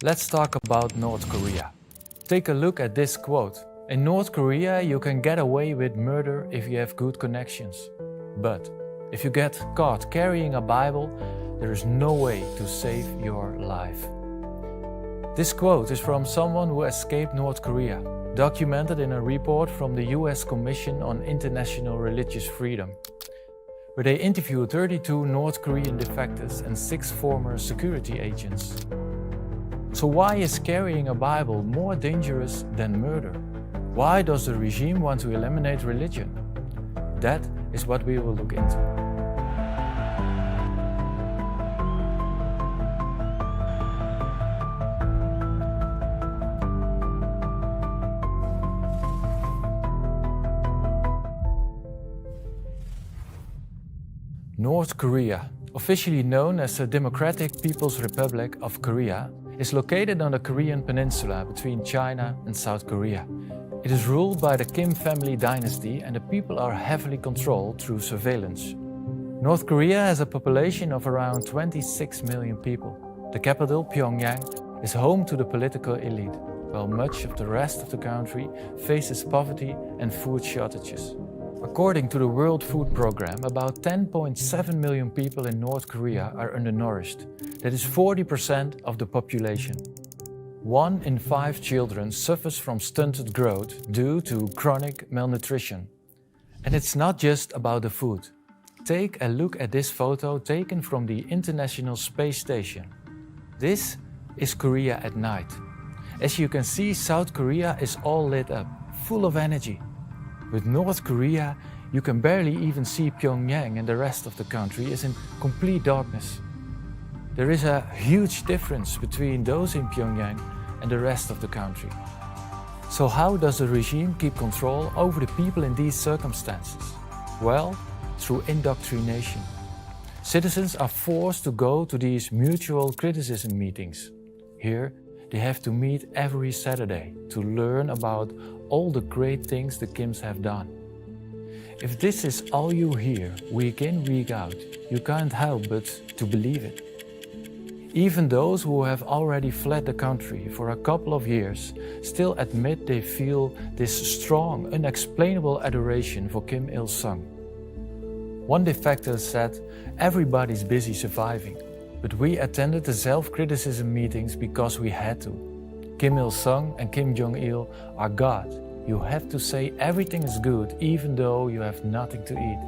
Let's talk about North Korea. Take a look at this quote. In North Korea, you can get away with murder if you have good connections. But if you get caught carrying a Bible, there is no way to save your life. This quote is from someone who escaped North Korea, documented in a report from the US Commission on International Religious Freedom, where they interviewed 32 North Korean defectors and 6 former security agents. So why is carrying a Bible more dangerous than murder? Why does the regime want to eliminate religion? That is what we will look into. North Korea, officially known as the Democratic People's Republic of Korea, is located on the Korean peninsula between China and South Korea. It is ruled by the Kim family dynasty and the people are heavily controlled through surveillance. North Korea has a population of around 26 million people. The capital, Pyongyang, is home to the political elite, while much of the rest of the country faces poverty and food shortages. According to the World Food Programme, about 10.7 million people in North Korea are undernourished. That is 40% of the population. 1 in 5 children suffers from stunted growth due to chronic malnutrition. And it's not just about the food. Take a look at this photo taken from the International Space Station. This is Korea at night. As you can see, South Korea is all lit up, full of energy. With North Korea, you can barely even see Pyongyang, and the rest of the country is in complete darkness. There is a huge difference between those in Pyongyang and the rest of the country. So how does the regime keep control over the people in these circumstances? Well, through indoctrination. Citizens are forced to go to these mutual criticism meetings. Here, they have to meet every Saturday to learn about all the great things the Kims have done. If this is all you hear, week in, week out, you can't help but to believe it. Even those who have already fled the country for a couple of years still admit they feel this strong, unexplainable adoration for Kim Il-sung. One defector said, "Everybody's busy surviving, but we attended the self-criticism meetings because we had to. Kim Il-sung and Kim Jong-il are God. You have to say everything is good even though you have nothing to eat.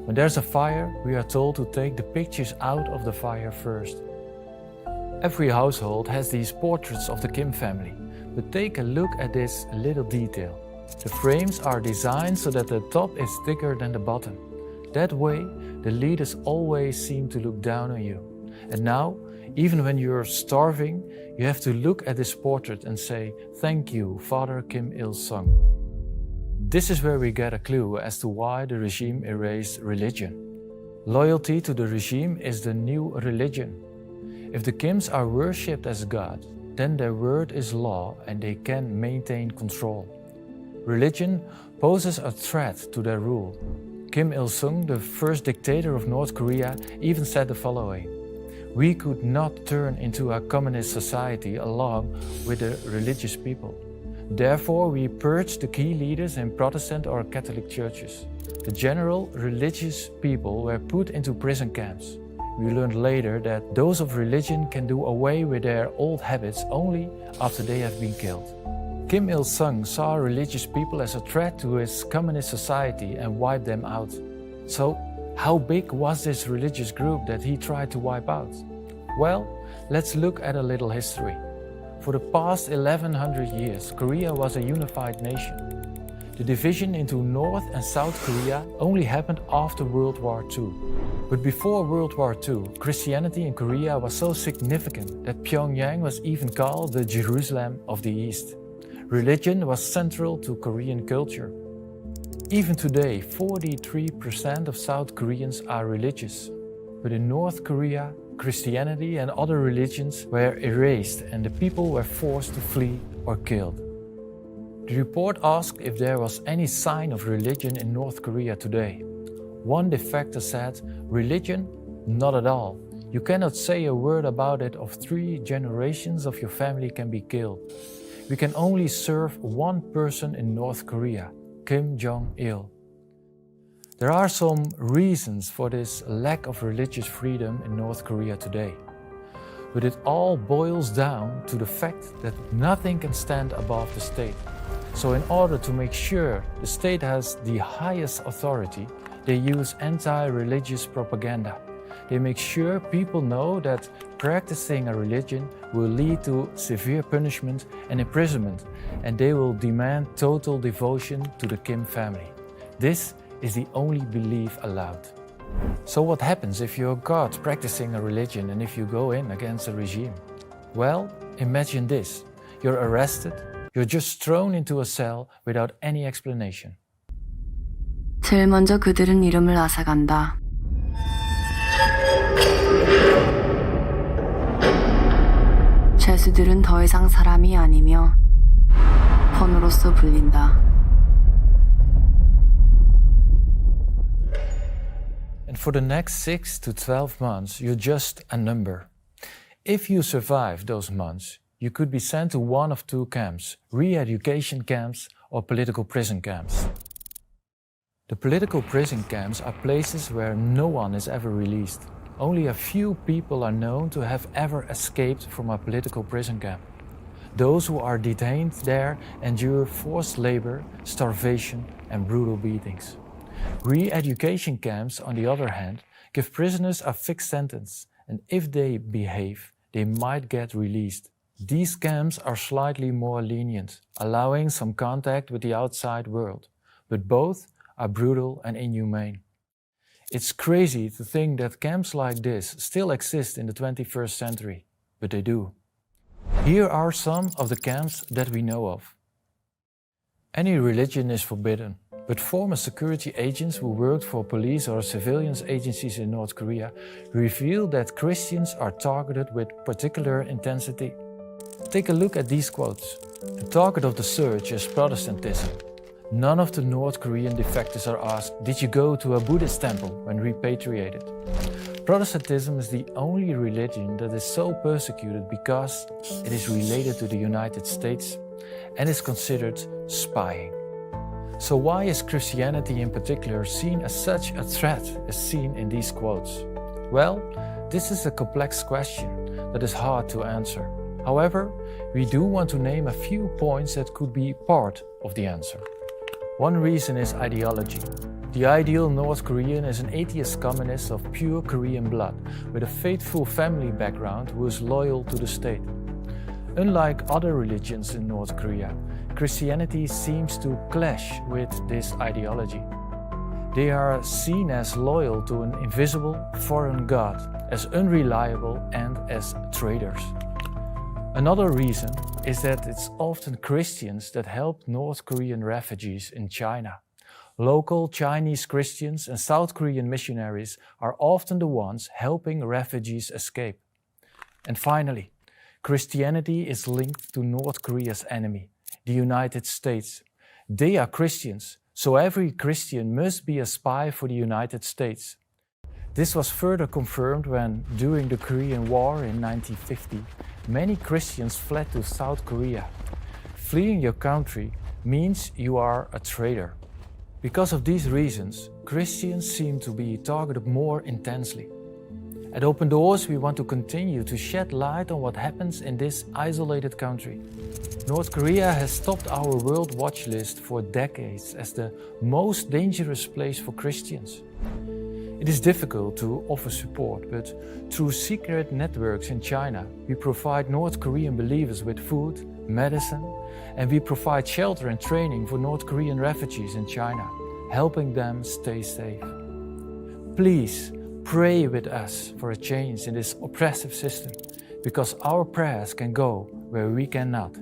When there's a fire, we are told to take the pictures out of the fire first." Every household has these portraits of the Kim family, but take a look at this little detail. The frames are designed so that the top is thicker than the bottom. That way, the leaders always seem to look down on you. And now, even when you're starving, you have to look at this portrait and say, "Thank you, Father Kim Il-sung." This is where we get a clue as to why the regime erased religion. Loyalty to the regime is the new religion. If the Kims are worshipped as God, then their word is law and they can maintain control. Religion poses a threat to their rule. Kim Il-sung, the first dictator of North Korea, even said the following: "We could not turn into a communist society along with the religious people. Therefore, we purged the key leaders in Protestant or Catholic churches. The general religious people were put into prison camps. We learned later that those of religion can do away with their old habits only after they have been killed." Kim Il-sung saw religious people as a threat to his communist society and wiped them out. So, how big was this religious group that he tried to wipe out? Well, let's look at a little history. For the past 1100 years, Korea was a unified nation. The division into North and South Korea only happened after World War II. But before World War II, Christianity in Korea was so significant that Pyongyang was even called the Jerusalem of the East. Religion was central to Korean culture. Even today, 43% of South Koreans are religious. But in North Korea, Christianity and other religions were erased and the people were forced to flee or killed. The report asked if there was any sign of religion in North Korea today. One defector said, "Religion? Not at all. You cannot say a word about it if 3 generations of your family can be killed. We can only serve one person in North Korea, Kim Jong-il. There are some reasons for this lack of religious freedom in North Korea today. But it all boils down to the fact that nothing can stand above the state. So in order to make sure the state has the highest authority, they use anti-religious propaganda. They make sure people know that practicing a religion will lead to severe punishment and imprisonment, and they will demand total devotion to the Kim family. This is the only belief allowed. So what happens if you're God practicing a religion and if you go in against a regime? Well, imagine this. You're arrested, you're just thrown into a cell without any explanation. 제일 먼저 그들은 이름을 앗아간다. 죄수들은 더 이상 사람이 아니며 폰으로서 불린다. And for the next 6 to 12 months, you're just a number. If you survive those months, you could be sent to one of 2 camps, re-education camps or political prison camps. The political prison camps are places where no one is ever released. Only a few people are known to have ever escaped from a political prison camp. Those who are detained there endure forced labor, starvation, and brutal beatings. Re-education camps, on the other hand, give prisoners a fixed sentence, and if they behave, they might get released. These camps are slightly more lenient, allowing some contact with the outside world, but both are brutal and inhumane. It's crazy to think that camps like this still exist in the 21st century, but they do. Here are some of the camps that we know of. Any religion is forbidden, but former security agents who worked for police or surveillance agencies in North Korea reveal that Christians are targeted with particular intensity. Take a look at these quotes. The target of the search is Protestantism. None of the North Korean defectors are asked, did you go to a Buddhist temple when repatriated? Protestantism is the only religion that is so persecuted because it is related to the United States and is considered spying. So why is Christianity in particular seen as such a threat as seen in these quotes? Well, this is a complex question that is hard to answer. However, we do want to name a few points that could be part of the answer. One reason is ideology. The ideal North Korean is an atheist communist of pure Korean blood, with a faithful family background who is loyal to the state. Unlike other religions in North Korea, Christianity seems to clash with this ideology. They are seen as loyal to an invisible foreign god, as unreliable and as traitors. Another reason is that it's often Christians that help North Korean refugees in China. Local Chinese Christians and South Korean missionaries are often the ones helping refugees escape. And finally, Christianity is linked to North Korea's enemy, the United States. They are Christians, so every Christian must be a spy for the United States. This was further confirmed when, during the Korean War in 1950, many Christians fled to South Korea. Fleeing your country means you are a traitor. Because of these reasons, Christians seem to be targeted more intensely. At Open Doors, we want to continue to shed light on what happens in this isolated country. North Korea has topped our World Watch list for decades as the most dangerous place for Christians. It is difficult to offer support, but through secret networks in China, we provide North Korean believers with food, medicine, and we provide shelter and training for North Korean refugees in China, helping them stay safe. Please pray with us for a change in this oppressive system, because our prayers can go where we cannot.